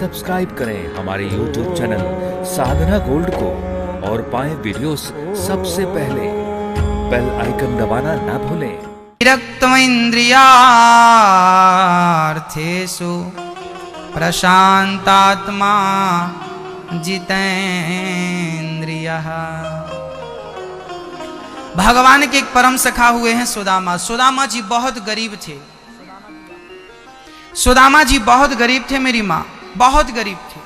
Subscribe करें हमारे YouTube channel साधना gold को और पाएं वीडियोस सबसे पहले। बेल आइकन दबाना ना भूलें। विरक्तमिन्द्रियार्थेषु प्रशांतात्मा जितेन्द्रियः। भगवान के एक परम सखा हुए हैं सुदामा। सुदामा जी बहुत गरीब थे। सुदामा जी बहुत गरीब थे मेरी माँ, बहुत गरीब थे।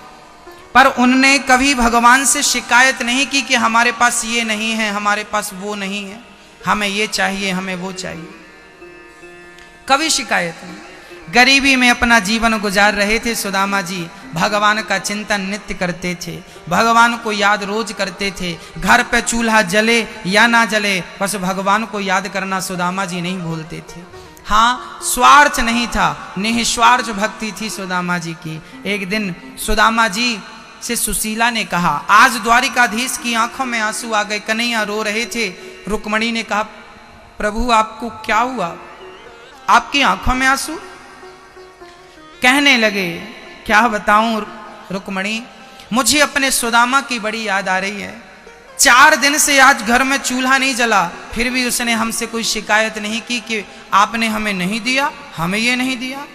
पर उनने कभी भगवान से शिकायत नहीं की कि हमारे पास ये नहीं है, हमारे पास वो नहीं है, हमें ये चाहिए, हमें वो चाहिए। कभी शिकायत नहीं। गरीबी में अपना जीवन गुजार रहे थे सुदामा जी। भगवान का चिंतन नित्य करते थे, भगवान को याद रोज करते थे। घर पे चूल्हा जले या ना जले, बस भगवान को याद करना सुदामा जी नहीं भूलते थे। हाँ, स्वार्थ नहीं था, निस्वार्थ भक्ति थी सुदामा जी की। एक दिन सुदामा जी से सुशीला ने कहा, आज द्वारिकाधीश की आंखों में आंसू आ गए, कन्हैया रो रहे थे। रुक्मणी ने कहा, प्रभु आपको क्या हुआ, आपकी आंखों में आंसू? कहने लगे, क्या बताऊं रुक्मणी, मुझे अपने सुदामा की बड़ी याद आ रही है। 4 दिन से आज घर में चूल्हा नहीं जला, फिर भी उसने हमसे कोई शिकायत नहीं की कि आपने हमें नहीं दिया, हमें ये नहीं दिया।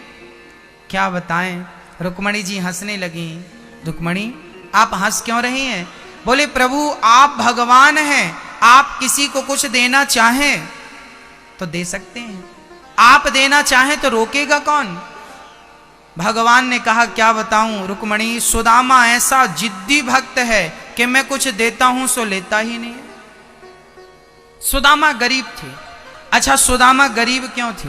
क्या बताएं। रुक्मणी जी हंसने लगी। रुक्मणी, आप हंस क्यों रही हैं? बोले, प्रभु आप भगवान हैं, आप किसी को कुछ देना चाहें तो दे सकते हैं, आप देना चाहें तो रोकेगा कौन? भगवान ने कहा, क्या बताऊं रुक्मणी, सुदामा ऐसा जिद्दी भक्त है कि मैं कुछ देता हूं सो लेता ही नहीं है। सुदामा गरीब थे। अच्छा, सुदामा गरीब क्यों थे?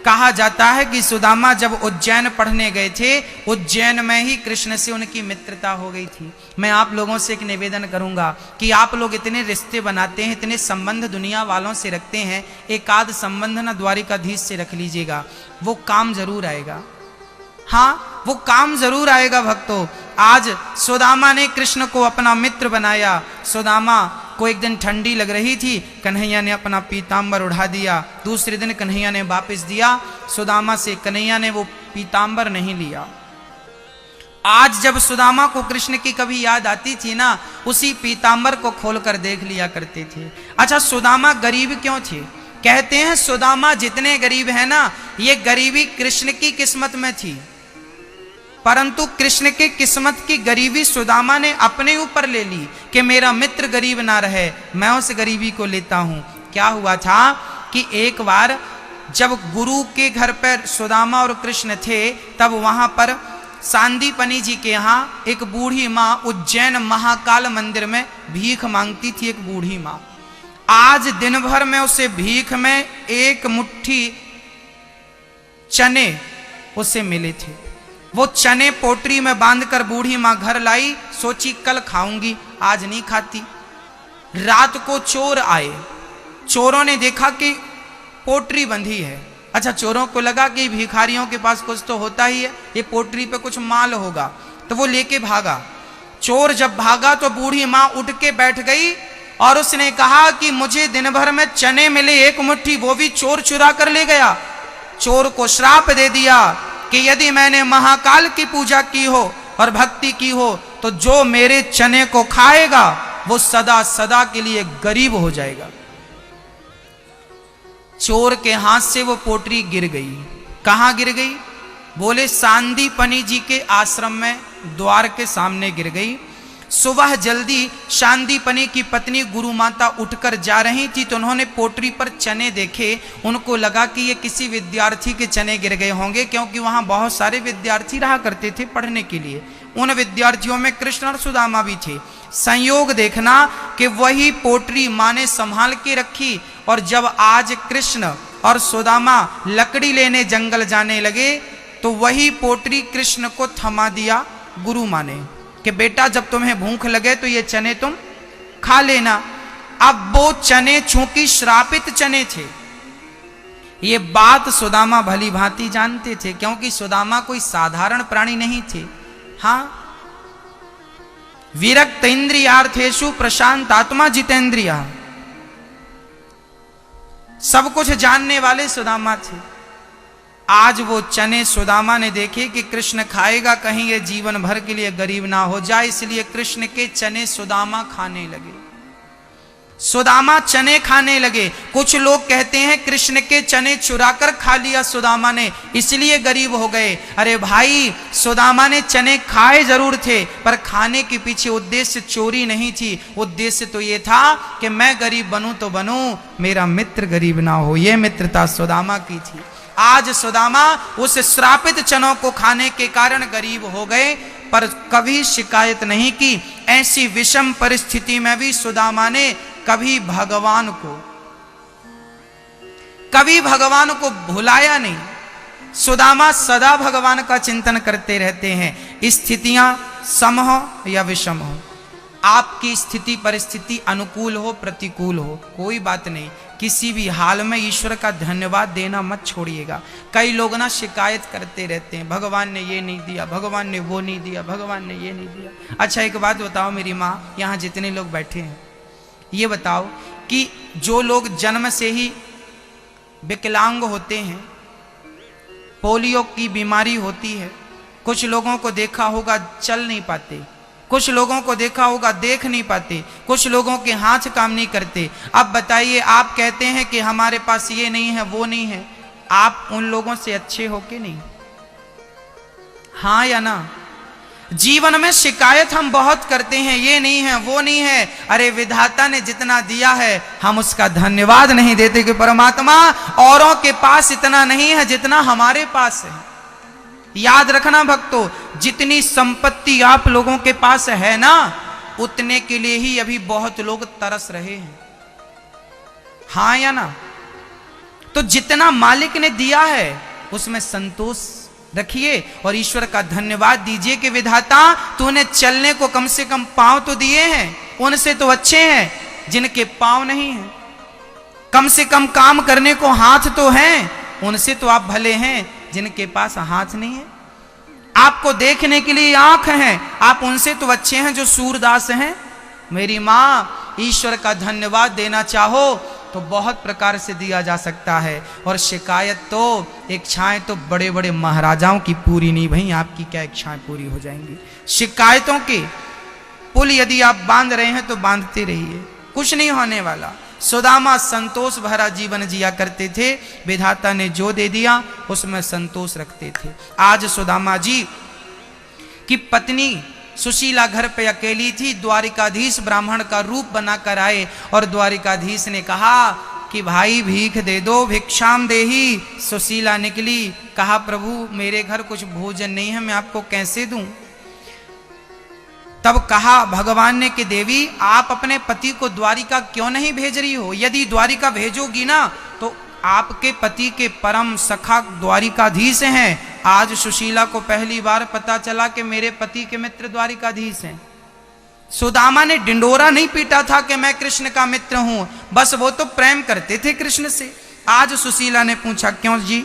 कहा जाता है कि सुदामा जब उज्जैन पढ़ने गए थे, उज्जैन में ही कृष्ण से उनकी मित्रता हो गई थी। मैं आप लोगों से एक निवेदन करूंगा कि आप लोग इतने रिश्ते बनाते हैं, इतने संबंध दुनिया वालों से रखते हैं, एक आध संबंध ना द्वारिकाधीश से रख लीजिएगा, वो काम जरूर आएगा। हाँ, वो काम जरूर आएगा भक्तों। आज सुदामा ने कृष्ण को अपना मित्र बनाया। सुदामा को एक दिन ठंडी लग रही थी, कन्हैया ने अपना पीतांबर उड़ा दिया। दूसरे दिन कन्हैया ने वापस दिया सुदामा से, कन्हैया ने वो पीतांबर नहीं लिया। आज जब सुदामा को कृष्ण की कभी याद आती थी ना, उसी पीतांबर को खोलकर देख लिया करते थे। अच्छा, सुदामा गरीब क्यों थे? कहते हैं सुदामा जितने गरीब है ना, ये गरीबी कृष्ण की किस्मत में थी, परंतु कृष्ण के किस्मत की गरीबी सुदामा ने अपने ऊपर ले ली कि मेरा मित्र गरीब ना रहे, मैं उस गरीबी को लेता हूं। क्या हुआ था कि एक बार जब गुरु के घर पर सुदामा और कृष्ण थे, तब वहां पर सांदीपनी जी के यहाँ एक बूढ़ी माँ उज्जैन महाकाल मंदिर में भीख मांगती थी। एक बूढ़ी माँ, आज दिन भर में उसे भीख में 1 मुट्ठी चने उससे मिले थे। वो चने पोटरी में बांधकर बूढ़ी माँ घर लाई, सोची कल खाऊंगी, आज नहीं खाती। रात को चोर आए, चोरों ने देखा कि पोटरी बंधी है। अच्छा, चोरों को लगा कि भिखारियों के पास कुछ तो होता ही है, ये पोटरी पे कुछ माल होगा, तो वो लेके भागा। चोर जब भागा तो बूढ़ी माँ उठ के बैठ गई और उसने कहा कि मुझे दिन भर में चने मिले 1 मुट्ठी, वो भी चोर चुरा कर ले गया। चोर को श्राप दे दिया कि यदि मैंने महाकाल की पूजा की हो और भक्ति की हो तो जो मेरे चने को खाएगा वो सदा सदा के लिए गरीब हो जाएगा। चोर के हाथ से वो पोटरी गिर गई। कहां गिर गई? बोले, सांदीपनी जी के आश्रम में द्वार के सामने गिर गई। सुबह जल्दी सांदीपनी की पत्नी गुरु माता उठकर जा रही थी तो उन्होंने पोटरी पर चने देखे। उनको लगा कि ये किसी विद्यार्थी के चने गिर गए होंगे, क्योंकि वहां बहुत सारे विद्यार्थी रहा करते थे पढ़ने के लिए। उन विद्यार्थियों में कृष्ण और सुदामा भी थे। संयोग देखना कि वही पोटरी माँ ने संभाल के रखी, और जब आज कृष्ण और सुदामा लकड़ी लेने जंगल जाने लगे तो वही पोटरी कृष्ण को थमा दिया गुरु माँ ने कि बेटा जब तुम्हें भूख लगे तो ये चने तुम खा लेना। अब वो चने चूंकि श्रापित चने थे, ये बात सुदामा भली भांति जानते थे, क्योंकि सुदामा कोई साधारण प्राणी नहीं थे। हाँ, विरक्त इंद्रियार्थेषु प्रशांत आत्मा जितेंद्रिया, सब कुछ जानने वाले सुदामा थे। आज वो चने सुदामा ने देखे कि कृष्ण खाएगा, कहीं ये जीवन भर के लिए गरीब ना हो जाए, इसलिए कृष्ण के चने सुदामा खाने लगे। सुदामा चने खाने लगे। कुछ लोग कहते हैं कृष्ण के चने चुराकर खा लिया सुदामा ने, इसलिए गरीब हो गए। अरे भाई, सुदामा ने चने खाए जरूर थे, पर खाने के पीछे उद्देश्य चोरी नहीं थी। उद्देश्य तो ये था कि मैं गरीब बनूं तो बनूं, मेरा मित्र गरीब ना हो। यह मित्रता सुदामा की थी। आज सुदामा उस श्रापित चनों को खाने के कारण गरीब हो गए, पर कभी शिकायत नहीं की। ऐसी विषम परिस्थिति में भी सुदामा ने कभी भगवान को भुलाया नहीं। सुदामा सदा भगवान का चिंतन करते रहते हैं। स्थितियां सम हो या विषम हो, आपकी स्थिति परिस्थिति अनुकूल हो प्रतिकूल हो, कोई बात नहीं, किसी भी हाल में ईश्वर का धन्यवाद देना मत छोड़िएगा। कई लोग ना शिकायत करते रहते हैं, भगवान ने ये नहीं दिया, भगवान ने वो नहीं दिया, भगवान ने ये नहीं दिया। अच्छा एक बात बताओ मेरी माँ, यहाँ जितने लोग बैठे हैं, ये बताओ कि जो लोग जन्म से ही विकलांग होते हैं, पोलियो की बीमारी होती है, कुछ लोगों को देखा होगा चल नहीं पाते, कुछ लोगों को देखा होगा देख नहीं पाते, कुछ लोगों के हाथ काम नहीं करते। अब बताइए, आप कहते हैं कि हमारे पास ये नहीं है वो नहीं है, आप उन लोगों से अच्छे हो कि नहीं? हाँ या ना? जीवन में शिकायत हम बहुत करते हैं, ये नहीं है वो नहीं है। अरे विधाता ने जितना दिया है हम उसका धन्यवाद नहीं देते कि परमात्मा औरों के पास इतना नहीं है जितना हमारे पास है। याद रखना भक्तों, जितनी संपत्ति आप लोगों के पास है ना, उतने के लिए ही अभी बहुत लोग तरस रहे हैं। हाँ या ना? तो जितना मालिक ने दिया है उसमें संतोष रखिए और ईश्वर का धन्यवाद दीजिए कि विधाता तूने चलने को कम से कम पांव तो दिए हैं, उनसे तो अच्छे हैं जिनके पांव नहीं हैं। कम से कम काम करने को हाथ तो हैं, उनसे तो आप भले हैं जिनके पास हाथ नहीं है। आपको देखने के लिए आंख हैं, आप उनसे तो अच्छे हैं जो सूरदास हैं। मेरी माँ, ईश्वर का धन्यवाद देना चाहो तो बहुत प्रकार से दिया जा सकता है। और शिकायत तो, इच्छाएं तो बड़े बड़े महाराजाओं की पूरी नहीं भई, आपकी क्या इच्छाएं पूरी हो जाएंगी? शिकायतों के पुल यदि आप बांध रहे हैं तो बांधते रहिए, कुछ नहीं होने वाला। सुदामा संतोष भरा जीवन जिया करते थे, विधाता ने जो दे दिया उसमें संतोष रखते थे। आज सुदामा जी की पत्नी सुशीला घर पे अकेली थी, द्वारिकाधीश ब्राह्मण का रूप बनाकर आए और द्वारिकाधीश ने कहा कि भाई भीख दे दो, भिक्षाम देही। सुशीला निकली, कहा प्रभु मेरे घर कुछ भोजन नहीं है, मैं आपको कैसे दूं? तब कहा भगवान ने कि देवी आप अपने पति को द्वारिका क्यों नहीं भेज रही हो? यदि द्वारिका भेजोगी ना तो आपके पति के परम सखा द्वारिकाधीश हैं। आज सुशीला को पहली बार पता चला कि मेरे पति के मित्र द्वारिकाधीश हैं। सुदामा ने डिंडोरा नहीं पीटा था कि मैं कृष्ण का मित्र हूं, बस वो तो प्रेम करते थे कृष्ण से। आज सुशीला ने पूछा क्यों जी,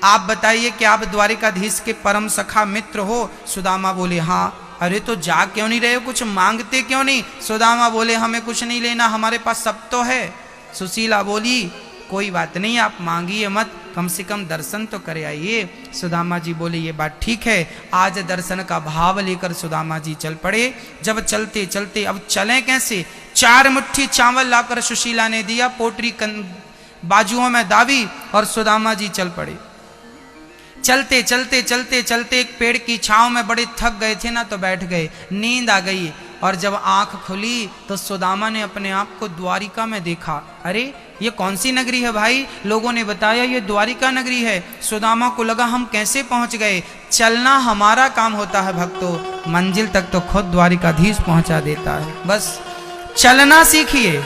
आप बताइए कि आप द्वारिकाधीश के परम सखा मित्र हो? सुदामा बोले हाँ। अरे तो जा क्यों नहीं रहे हो, कुछ मांगते क्यों नहीं? सुदामा बोले हमें कुछ नहीं लेना, हमारे पास सब तो है। सुशीला बोली कोई बात नहीं, आप मांगिए मत, कम से कम दर्शन तो करे आइए। सुदामा जी बोले ये बात ठीक है। आज दर्शन का भाव लेकर सुदामा जी चल पड़े। जब चलते चलते, अब चलें कैसे? 4 मुट्ठी चावल लाकर सुशीला ने दिया, पोटरी बाजुओं में दाबी और सुदामा जी चल पड़े। चलते चलते चलते चलते एक पेड़ की छांव में बड़े थक गए थे ना, तो बैठ गए, नींद आ गई। और जब आंख खुली तो सुदामा ने अपने आप को द्वारिका में देखा। अरे ये कौन सी नगरी है भाई? लोगों ने बताया ये द्वारिका नगरी है। सुदामा को लगा हम कैसे पहुंच गए? चलना हमारा काम होता है भक्तों, मंजिल तक तो खुद द्वारिकाधीश पहुंचा देता है। बस चलना सीखिए,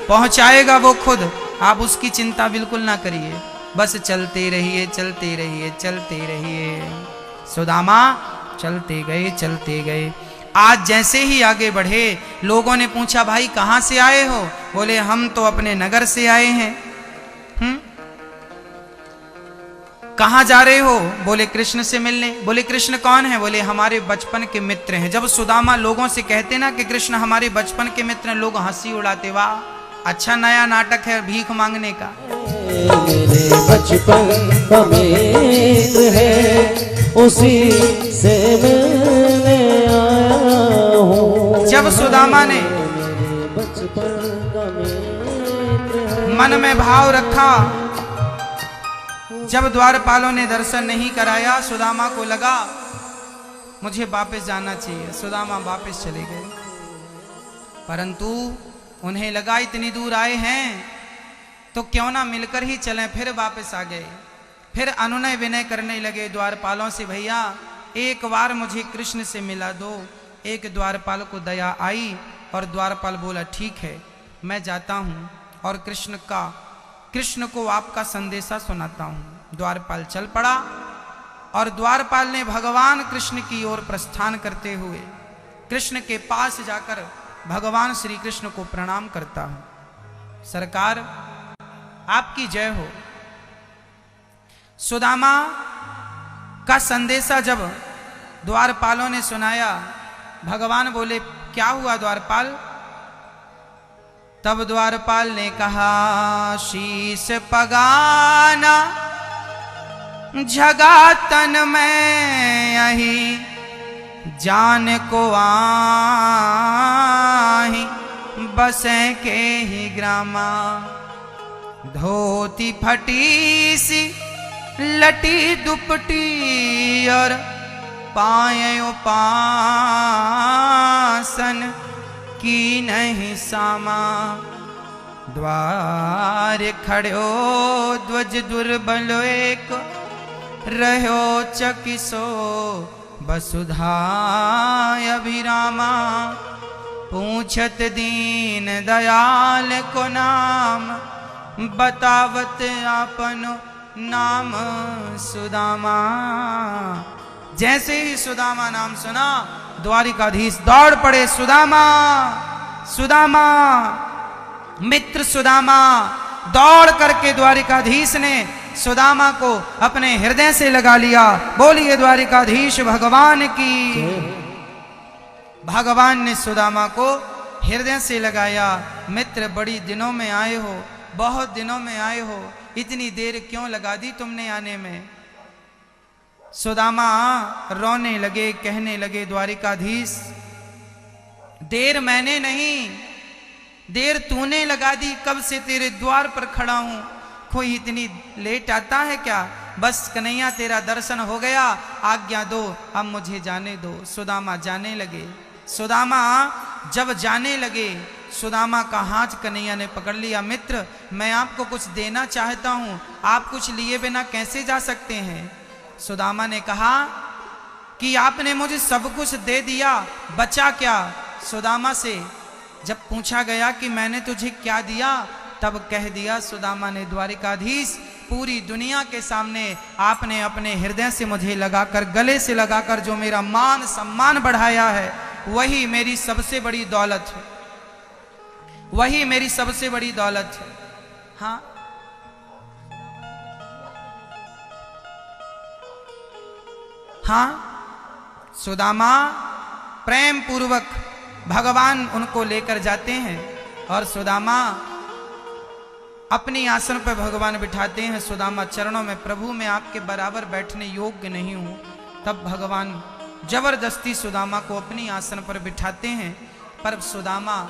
पहुंचाएगा वो खुद, आप उसकी चिंता बिल्कुल ना करिए। बस चलते रहिए चलते रहिए चलते रहिए। सुदामा चलते गए चलते गए। आज जैसे ही आगे बढ़े, लोगों ने पूछा भाई कहाँ से आए हो? बोले हम तो अपने नगर से आए हैं। कहाँ जा रहे हो? बोले कृष्ण से मिलने। बोले कृष्ण कौन है? बोले हमारे बचपन के मित्र हैं। जब सुदामा लोगों से कहते ना कि कृष्ण हमारे बचपन के मित्र हैं, लोग हंसी उड़ाते, वाह अच्छा नया नाटक है भीख मांगने का। मेरे बचपन का मित्र है, उसी से मिलने आया हूँ। जब सुदामा ने बचपन का मित्र है। मन में भाव रखा, जब द्वारपालों ने दर्शन नहीं कराया, सुदामा को लगा मुझे वापस जाना चाहिए। सुदामा वापस चले गए, परंतु उन्हें लगा इतनी दूर आए हैं तो क्यों ना मिलकर ही चलें। फिर वापस आ गए, फिर अनुनय विनय करने लगे द्वारपालों से, भैया एक बार मुझे कृष्ण से मिला दो। एक द्वारपाल को दया आई और द्वारपाल बोला ठीक है मैं जाता हूँ और कृष्ण को आपका संदेशा सुनाता हूँ। द्वारपाल चल पड़ा और द्वारपाल ने भगवान कृष्ण की ओर प्रस्थान करते हुए कृष्ण के पास जाकर भगवान श्री कृष्ण को प्रणाम करता हूं। सरकार आपकी जय हो। सुदामा का संदेशा जब द्वारपालों ने सुनाया, भगवान बोले क्या हुआ द्वारपाल? तब द्वारपाल ने कहा शीश पगाना जगा तन में यही जान को आही बसे के ही ग्रामा। धोती फटी सी लटी दुपटी और पायो पासन की नहीं सामा। द्वार खड़ो ध्वज दुर्बल एक रहो चकिसो वसुधा अभिरामा। पूछत दीन दयाल को नाम बतावत आपनो नाम सुदामा। जैसे ही सुदामा नाम सुना द्वारिकाधीश दौड़ पड़े। सुदामा सुदामा मित्र सुदामा। दौड़ करके द्वारिकाधीश ने सुदामा को अपने हृदय से लगा लिया। बोलिए द्वारिकाधीश भगवान की। भगवान ने सुदामा को हृदय से लगाया। मित्र बड़ी दिनों में आए हो, बहुत दिनों में आए हो, इतनी देर क्यों लगा दी तुमने आने में? सुदामा रोने लगे, कहने लगे द्वारिकाधीश देर मैंने नहीं, देर तूने लगा दी। कब से तेरे द्वार पर खड़ा हूं, कोई इतनी लेट आता है क्या? बस कन्हैया तेरा दर्शन हो गया, आज्ञा दो अब मुझे जाने दो। सुदामा जाने लगे। सुदामा जब जाने लगे, सुदामा का हाथ कन्हैया ने पकड़ लिया। मित्र मैं आपको कुछ देना चाहता हूं, आप कुछ लिए बिना कैसे जा सकते हैं? सुदामा ने कहा कि आपने मुझे सब कुछ दे दिया, बचा क्या? सुदामा से जब पूछा गया कि मैंने तुझे क्या दिया, तब कह दिया सुदामा ने द्वारिकाधीश पूरी दुनिया के सामने आपने अपने हृदय से मुझे लगाकर, गले से लगाकर जो मेरा मान सम्मान बढ़ाया है, वही मेरी सबसे बड़ी दौलत है, वही मेरी सबसे बड़ी दौलत है। हाँ हाँ सुदामा प्रेम पूर्वक भगवान उनको लेकर जाते हैं और सुदामा अपनी आसन पर भगवान बिठाते हैं। सुदामा चरणों में, प्रभु मैं आपके बराबर बैठने योग्य नहीं हूं। तब भगवान जबरदस्ती सुदामा को अपनी आसन पर बिठाते हैं, पर सुदामा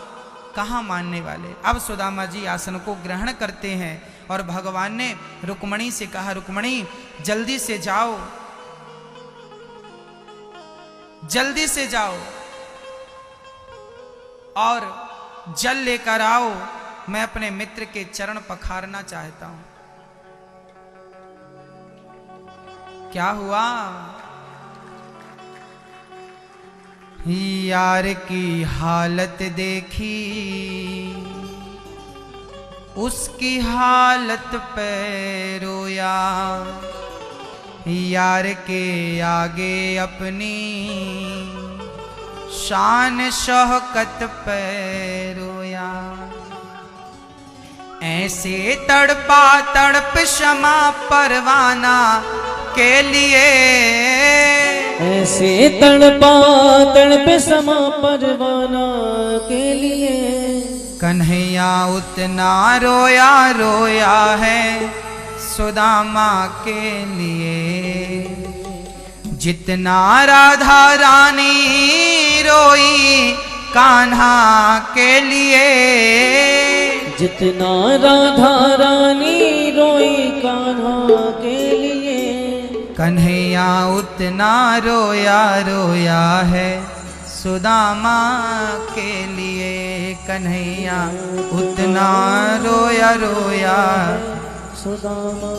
कहाँ मानने वाले। अब सुदामा जी आसन को ग्रहण करते हैं और भगवान ने रुक्मणी से कहा रुक्मणी जल्दी से जाओ, जल्दी से जाओ और जल लेकर आओ, मैं अपने मित्र के चरण पखारना चाहता हूं। क्या हुआ? यार की हालत देखी, उसकी हालत पे रोया। यार के आगे अपनी शान शौकत पे रोया। ऐसे तड़पा तड़प क्षमा परवाना के लिए, ऐसे तड़पा तड़प क्षमा परवाना के लिए। कन्हैया उतना रोया रोया है सुदामा के लिए, जितना राधा रानी रोई कान्हा के लिए। जितना राधा रानी रोई कान्हा के लिए, कन्हैया उतना रोया रोया है सुदामा के लिए। कन्हैया उतना रोया रोया सुदामा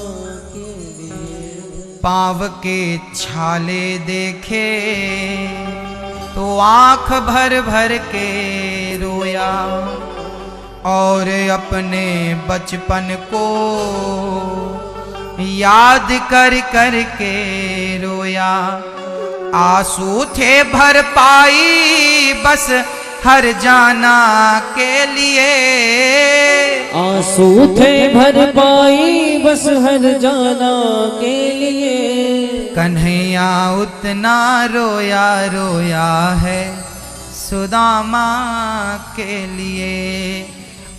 के लिए। पाँव के छाले देखे तो आंख भर भर के रोया, और अपने बचपन को याद कर कर के रोया। आंसू थे भर पाई बस हर जाना के लिए। आंसू थे भर पाई बस हर जाना के लिए। कन्हैया उतना रोया रोया है सुदामा के लिए।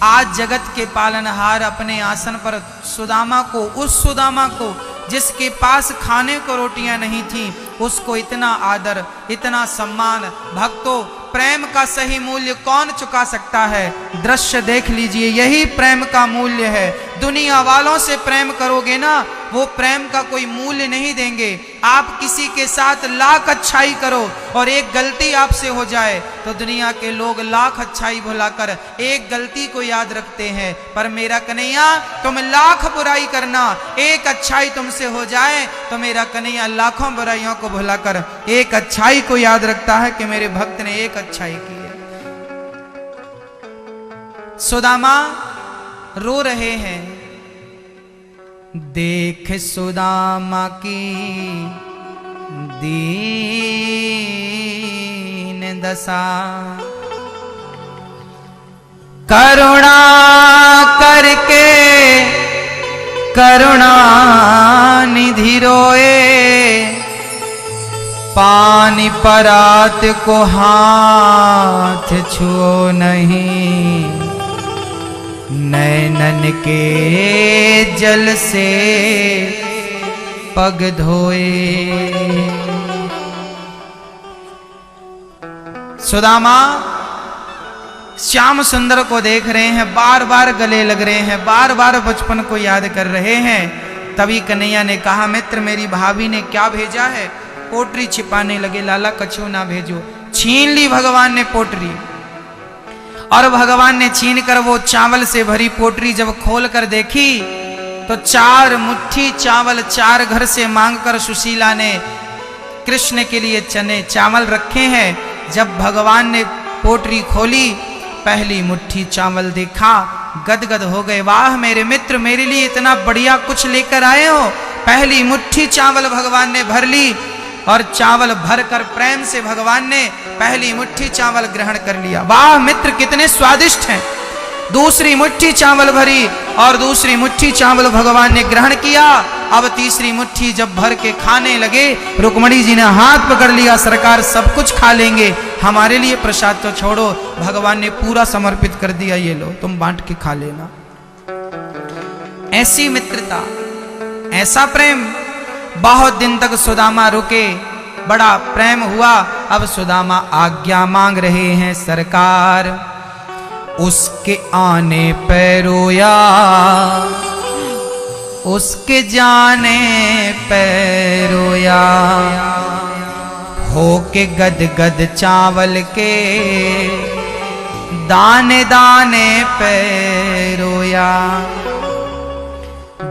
आज जगत के पालनहार अपने आसन पर सुदामा को, उस सुदामा को जिसके पास खाने को रोटियां नहीं थी, उसको इतना आदर, इतना सम्मान। भक्तों, प्रेम का सही मूल्य कौन चुका सकता है? दृश्य देख लीजिए, यही प्रेम का मूल्य है। दुनिया वालों से प्रेम करोगे ना, वो प्रेम का कोई मूल्य नहीं देंगे। आप किसी के साथ लाख अच्छाई करो और एक गलती आपसे हो जाए तो दुनिया के लोग लाख अच्छाई भुलाकर एक गलती को याद रखते हैं। पर मेरा कन्हैया, तुम लाख बुराई करना, एक अच्छाई तुमसे हो जाए तो मेरा कन्हैया लाखों बुराइयों को भुलाकर एक अच्छाई को याद रखता है कि मेरे भक्त ने एक अच्छाई की है। सुदामा रो रहे हैं। देख सुदामा की दीन दशा, करुणा करके करुणा निधि रोए। पानी परात को हाथ छुओ नहीं, नैनन के जल से पग धोए। सुदामा श्याम सुंदर को देख रहे हैं, बार बार गले लग रहे हैं, बार बार बचपन को याद कर रहे हैं। तभी कन्हैया ने कहा, मित्र मेरी भाभी ने क्या भेजा है? पोटरी छिपाने लगे। लाला कछु ना भेजो। छीन ली भगवान ने पोटरी, और भगवान ने छीन कर वो चावल से भरी पोटरी जब खोल कर देखी तो 4 मुट्ठी चावल 4 घर से मांगकर सुशीला ने कृष्ण के लिए चने चावल रखे हैं। जब भगवान ने पोटरी खोली, पहली मुट्ठी चावल देखा, गदगद हो गए। वाह मेरे मित्र, मेरे लिए इतना बढ़िया कुछ लेकर आए हो। पहली मुट्ठी चावल भगवान ने भर ली, और चावल भरकर प्रेम से भगवान ने पहली मुट्ठी चावल ग्रहण कर लिया। वाह मित्र, कितने स्वादिष्ट हैं। दूसरी मुट्ठी चावल भरी, और दूसरी मुट्ठी चावल भगवान ने ग्रहण किया। अब तीसरी मुट्ठी जब भर के खाने लगे, रुक्मणी जी ने हाथ पकड़ लिया, सरकार सब कुछ खा लेंगे, हमारे लिए प्रसाद तो छोड़ो। भगवान ने पूरा समर्पित कर दिया, ये लो तुम बांट के खा लेना। ऐसी मित्रता, ऐसा प्रेम। बहुत दिन तक सुदामा रुके, बड़ा प्रेम हुआ। अब सुदामा आज्ञा मांग रहे हैं, सरकार उसके आने पे रोया, उसके जाने पे रोया। हो के गद गद चावल के दाने दाने पे रोया।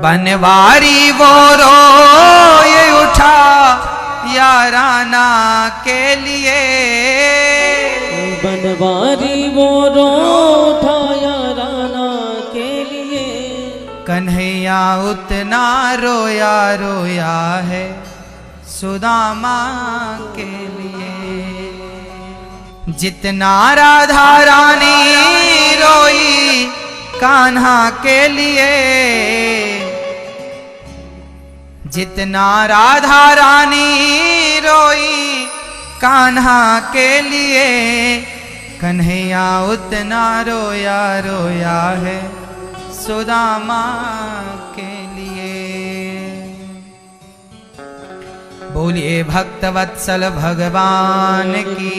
बनवारी वो रोए उठा याराना के लिए। बनवारी वो रो उठा याराना के लिए। कन्हैया उतना रोया रोया है सुदामा के लिए, जितना राधा रानी रोई कान्हा के लिए। जितना राधा रानी रोई कान्हा के लिए, कन्हैया उतना रोया रोया है सुदामा के लिए। बोलिए भक्त वत्सल भगवान की।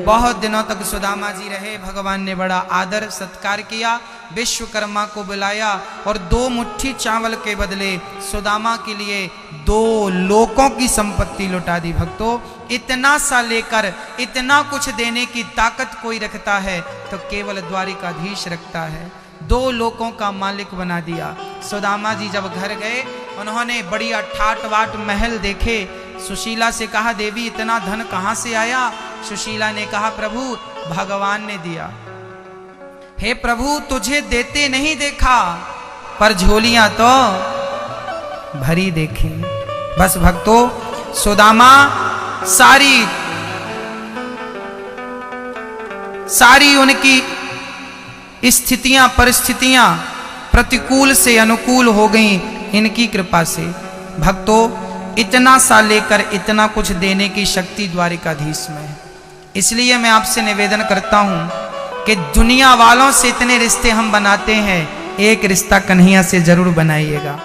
बहुत दिनों तक सुदामा जी रहे, भगवान ने बड़ा आदर सत्कार किया, विश्वकर्मा को बुलाया और 2 मुट्ठी चावल के बदले सुदामा के लिए 2 लोकों की संपत्ति लुटा दी। भक्तों, इतना सा लेकर इतना कुछ देने की ताकत कोई रखता है तो केवल द्वारिकाधीश रखता है। 2 लोकों का मालिक बना दिया। सुदामा जी जब घर गए, उन्होंने बढ़िया ठाट वाट महल देखे। सुशीला से कहा, देवी इतना धन कहां से आया? सुशीला ने कहा, प्रभु भगवान ने दिया। हे प्रभु, तुझे देते नहीं देखा, पर झोलियां तो भरी देखी। बस भक्तों, सुदामा सारी उनकी स्थितियां परिस्थितियां प्रतिकूल से अनुकूल हो गई इनकी कृपा से। भक्तों, इतना सा लेकर इतना कुछ देने की शक्ति द्वारिकाधीश में है। इसलिए मैं आपसे निवेदन करता हूं कि दुनिया वालों से इतने रिश्ते हम बनाते हैं, एक रिश्ता कन्हैया से जरूर बनाइएगा।